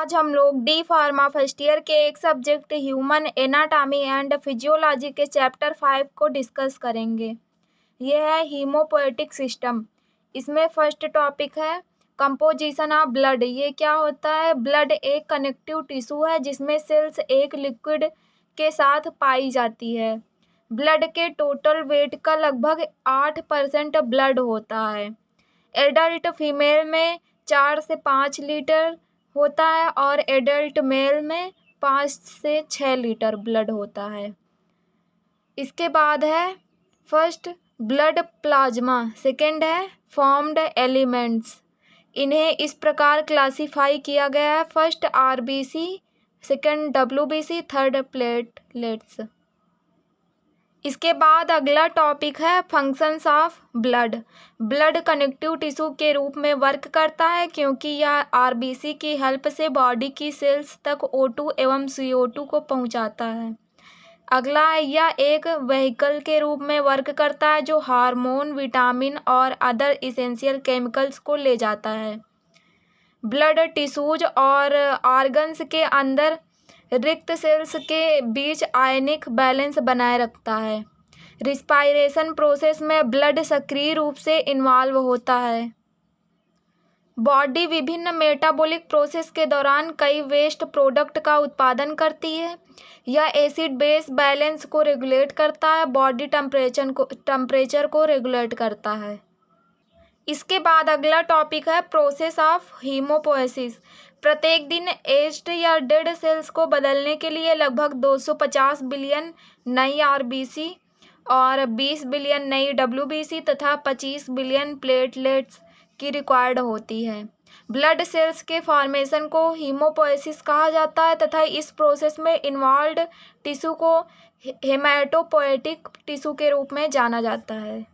आज हम लोग डी फार्मा फर्स्ट ईयर के एक subject human anatomy and physiology के चैप्टर 5 को डिस्कस करेंगे। यह है हीमोपोएटिक सिस्टम। इसमें फर्स्ट टॉपिक है कंपोजिशन ऑफ ब्लड। ये क्या होता है? ब्लड एक कनेक्टिव टिश्यू है जिसमें सेल्स एक लिक्विड के साथ पाई जाती है। ब्लड के टोटल वेट का लगभग 8% ब्लड होता है। एडल्ट फीमेल में 4 से 5 लीटर होता है और एडल्ट मेल में 5 से 6 लीटर ब्लड होता है। इसके बाद है फर्स्ट ब्लड प्लाज्मा, सेकेंड है फॉर्म्ड एलिमेंट्स। इन्हें इस प्रकार क्लासिफाई किया गया है: first RBC, second WBC, third platelets. इसके बाद अगला टॉपिक है functions of blood. Blood connective tissue के रूप में वर्क करता है क्योंकि यह आरबीसी की हेल्प से बॉडी की सेल्स तक O2 एवं CO2 को पहुंचाता है। अगला है यह एक व्हीकल के रूप में वर्क करता है जो हार्मोन, विटामिन और अदर इसेंशियल केमिकल्स को ले जाता है। ब्लड टिश्यूज और ऑर्गन्स के अंदर रिक्त सेल्स के बीच आयनिक बैलेंस बनाए रखता है। रिस्पायरेशन प्रोसेस में ब्लड सक्रिय रूप से इन्वॉल्व होता है। बॉडी विभिन्न मेटाबॉलिक प्रोसेस के दौरान कई वेस्ट प्रोडक्ट का उत्पादन करती है। यह एसिड बेस बैलेंस को रेगुलेट करता है, बॉडी टेम्परेचर को रेगुलेट करता है। इसके बाद अगला टॉपिक है प्रोसेस ऑफ हीमोपोएसिस। प्रत्येक दिन एज्ड या डेड सेल्स को बदलने के लिए लगभग 250 बिलियन नई आरबीसी और 20 बिलियन नई डब्ल्यूबीसी तथा 25 बिलियन प्लेटलेट्स की रिक्वायर्ड होती है। ब्लड सेल्स के फॉर्मेशन को हीमोपोएसिस कहा जाता है तथा इस प्रोसेस में इन्वॉल्व्ड टिश्यू को हेमाटोपोएटिक टिश्यू के रूप में जाना जाता है।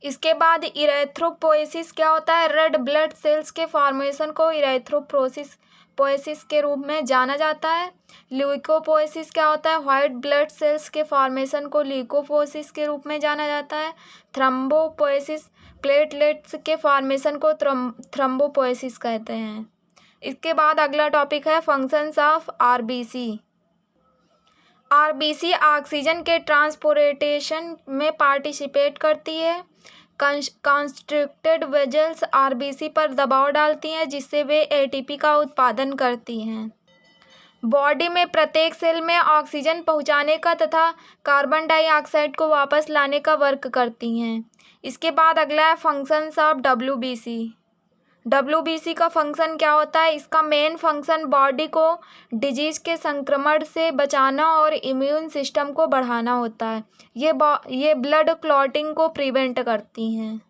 इसके बाद इरेथ्रोपोएसिस क्या होता है? रेड ब्लड सेल्स के फॉर्मेशन को इरेथ्रोपोएसिस के रूप में जाना जाता है। ल्यूकोपोएसिस क्या होता है? व्हाइट ब्लड सेल्स के फॉर्मेशन को ल्यूकोपोएसिस के रूप में जाना जाता है। थ्रम्बोपोएसिस प्लेटलेट्स के फॉर्मेशन को थ्रम्बोपोएसिस कहते हैं। इसके बाद अगला टॉपिक है functions of RBC. RBC oxygen के ट्रांसपोर्टेशन में पार्टिसिपेट करती है। कंस्ट्रिक्टेड वेजल्स आरबीसी पर दबाव डालती हैं जिससे वे एटीपी का उत्पादन करती हैं। बॉडी में प्रत्येक सेल में ऑक्सीजन पहुंचाने का तथा कार्बन डाइऑक्साइड को वापस लाने का वर्क करती हैं। इसके बाद अगला है फंक्शंस ऑफ डब्ल्यूबीसी। डब्ल्यूबीसी का फंक्शन क्या होता है? इसका मेन फंक्शन बॉडी को डिजीज के संक्रमण से बचाना और इम्यून सिस्टम को बढ़ाना होता है। ये ब्लड क्लॉटिंग को प्रिवेंट करती हैं।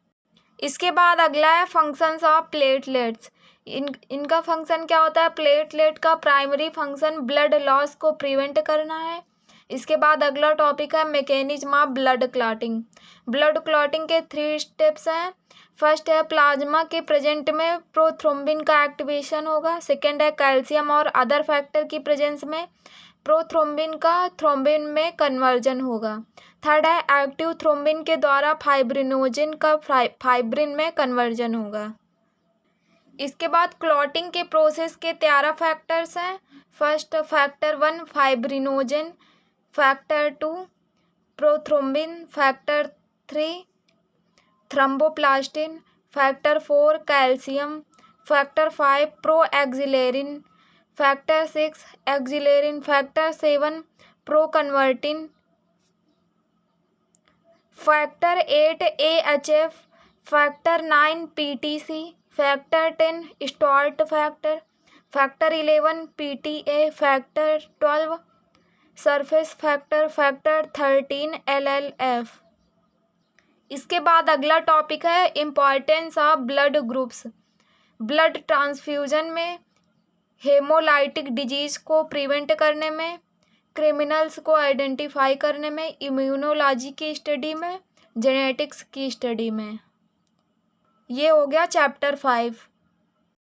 इसके बाद अगला है फंक्शंस ऑफ प्लेटलेट्स। इनका फंक्शन क्या होता है? प्लेटलेट का प्राइमरी फंक्शन ब्लड लॉस को प्रिवेंट करना है। इसके बाद अगला टॉपिक है mechanism of blood clotting. Blood clotting के 3 स्टेप्स हैं। फर्स्ट है प्लाज्मा के प्रेजेंट में प्रोथ्रोम्बिन का एक्टिवेशन होगा। सेकेंड है कैल्शियम और अदर फैक्टर की प्रेजेंस में प्रोथ्रोम्बिन का थ्रोम्बिन में कन्वर्जन होगा। थर्ड है एक्टिव थ्रोम्बिन के द्वारा फाइब्रिनोजन का फाइब्रिन में कन्वर्जन होगा। इसके बाद क्लॉटिंग के प्रोसेस के 13 फैक्टर्स हैं। First factor 1 fibrinogen, factor 2 prothrombin, factor 3 thromboplastin, factor 4 calcium, factor 5 proaccelerin, factor 6 accelerin, factor 7 proconvertin, factor 8 AHF, factor 9 PTC, factor 10 Stuart factor, factor 11 PTA, factor 12 surface factor, factor 13 LLF। इसके बाद अगला topic है importance of blood groups. Blood transfusion में, haemolytic disease को prevent करने में, criminals को identify करने में, इम्यूनोलॉजी की स्टडी में, जेनेटिक्स की स्टडी में। ये हो गया चैप्टर 5।